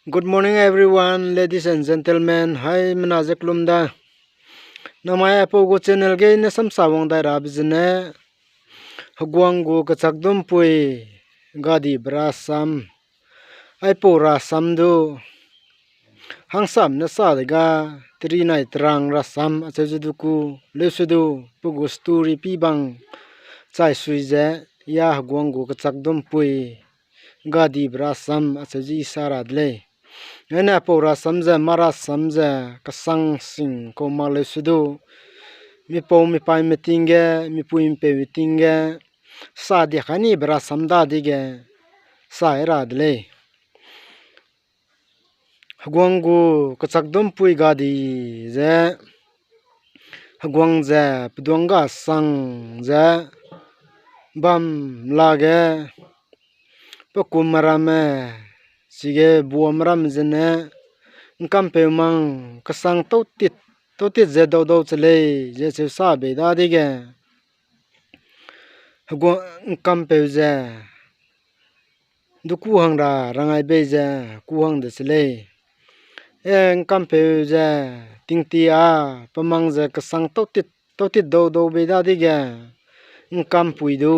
Good morning, everyone, ladies and gentlemen. Hi, manazek lumda. Namaya pogo channel ge na sam sawang da rabzne. Hagwang go kachakdum pui gadi brasam. Ai po rasam do. Hangsam na sa ga tri nai trang rasam achajuduku lesudu pogo story pi bang chai suize ya hagwang go kachakdum pui gadi brasam achaji saradle. Ena pora samja mara samja kasang sing ko male sudu mi po mi pai metinge mi puim pe metinge sa di khani bra samda dige sa era dle hagwangu kachakdom pui gadi je hagwang je pdonga sang je bam lage pakumarame sige buamram jene ngam pe mang kasang to tit je do chele je se sa be da dige hago ngam pe je duku hangra rangai be je ku hang de chele ngam pe je tingti a pamang je kasang to tit do be da dige ngam pui do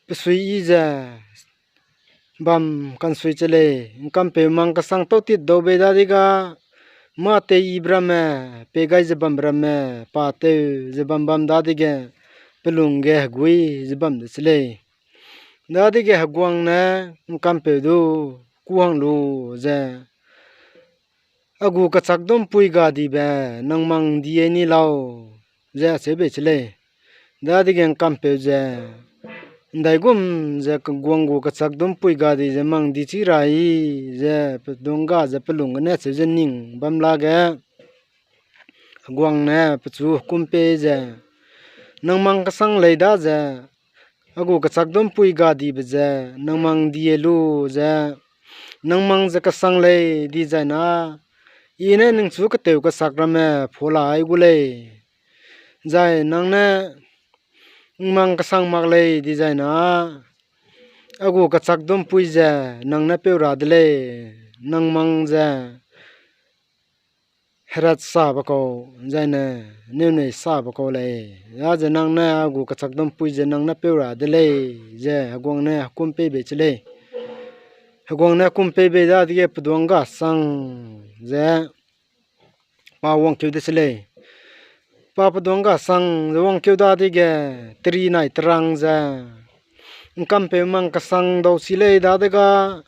pesui je bam kan sui chele ngam pe mang kasang to tit do be da diga ma te ibrame pe gai je bam brame pa te je bam da dige pelunge gui je bam de chele da dige hagwang na ngam pe do kuang lu je agu kachak dom pui ga di be nang mang di ni lao je se be chele da dige ngam pe je ndai gum je gwanggu kachak dum pui ga di je mang di chi rai je pedonga je pelung ne che je ning bam la ge gwang ne pechu kumpe je nang mang kasang le da je agu kachak dum pui ga di be je nang mang di elu je nang mang je kasang le di je na ine ning chu ka teu ka sakrame phola ai gu le jai nang ne mang kasang mak le design a agu kachak dum pui je nang na pe ra dele nang mang je herat sa ba ko jai na ne ne sa ba ko le ya je nang na agu kachak dum pui je nang na pe ra dele je agong ne kum pe be chele agong na kum pe be da de pdong ga sang je pa wong kyu de chele papa donga sang wong kyu da dige tri nai trang za ngam pe mang ka sang do si le da ga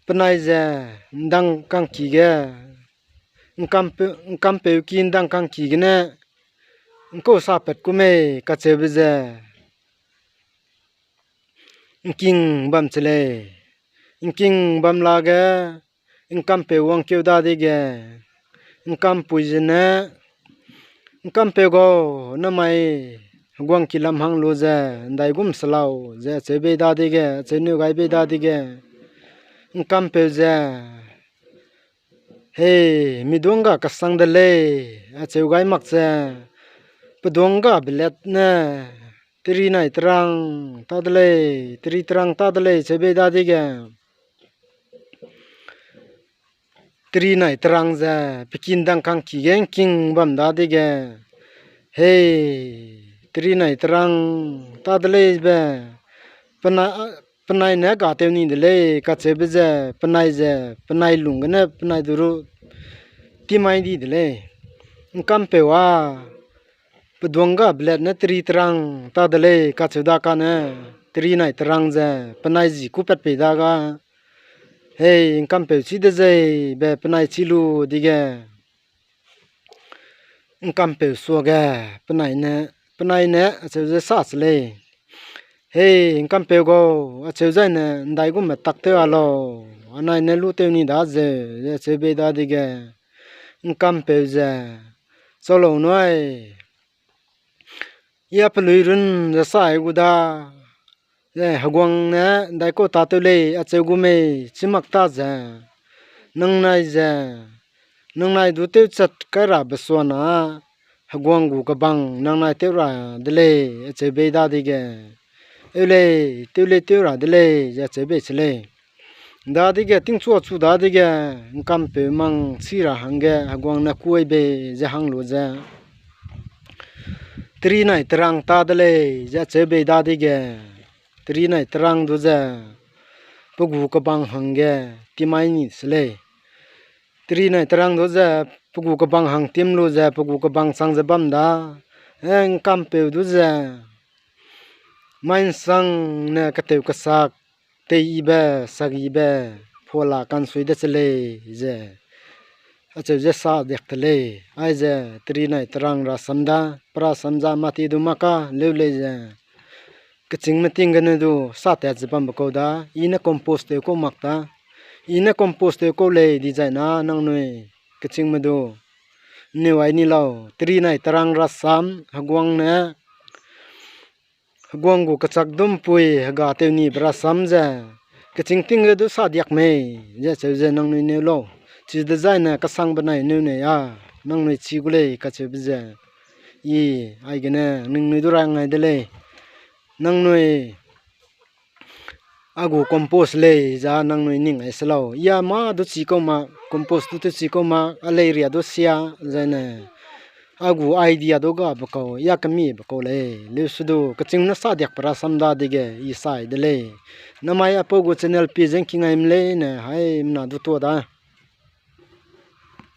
panai za ndang kang ki ge ngam pe kin dang kang ki ge ne ko sa pet ku me ka che be za king bam chele king bam la ge ngam pe wong kyu da dige ngam pu je ne ngam pe go na mai gwang kilam hang lo ja dai gum slaw ja chebe da de ge chenu gai be da de ge ngam pe ja he midonga ka sang de le a cheu gai mak cha pdonga blet na tri nai trang ta de le tri trang ta de le chebe da de ge tri nai trang ja pikin dang kang ki gen king bam da de ge hey tri nai trang ta de le be panai na ga te ni de le ka che be ja panai lung ne panai duru ti mai di de le ngam pe wa pdonga blet na tri trang ta de le ka che da ka ne tri nai trang ja panai ji ku pet pe da ga hey ngam pe chi de je be panai chi lu di ge ngam pe so ga panai ne che je sa le hey ngam pe go a che je ne dai gu ma tak te a lo anai ne lu te ni da je che be da di ge ngam pe je so lo noi ya pe lu run je sa ai gu da ye hagwang ne dai ko ta te le a che gu me chi mak ta je nang nai du te chat ka ra ba so na hagwang gu ka bang nang nai te ra de le che be da di ge ele te ra de le ya che be che le da đi cái tiếng chua chu da đi cái cam pe mang xì ra hàng cái hagwang na kuai be ja hang lo ja tri này terang ta de le ja che be da đi cái tri này terang do ja pugu ka bang hang cái timai ni sle tri này terang do ja pugu ka bang hang tim lo ja pugu ka bang sang ja bam da en cam pe do ja main sang na ka te ka sak te iba sagi ba phola kan sui da chele je ache je sa dek tele ai je tri nai tarang ra samda pra samja mati du maka le le je kaching meting gan du sa ta je pam ko da ina compost te ko makta ina compost te ko le di jai na nang noi kaching me du ni wai ni law tri nai tarang ra sam hagwang na hagwang gu kachak dum pui haga te ni bra sam je kaching ting du sa diak me je che je nang noi ne lo chỉ design na kasang banai nu ne ya nang noi chi gule ka che bje yi ai gene ning noi durang ngai de le nang noi agu compost le za nang noi ning ai selo ya ma do chi ko ma compost tu chi ko ma ale ria do sia za ne agu idea do ga ba ko ya ka mi ba ko le su do ka ching na sa dek para samda de ge yi sai de le namai apo go channel pe jeng ki ngai mle ne hai na du to da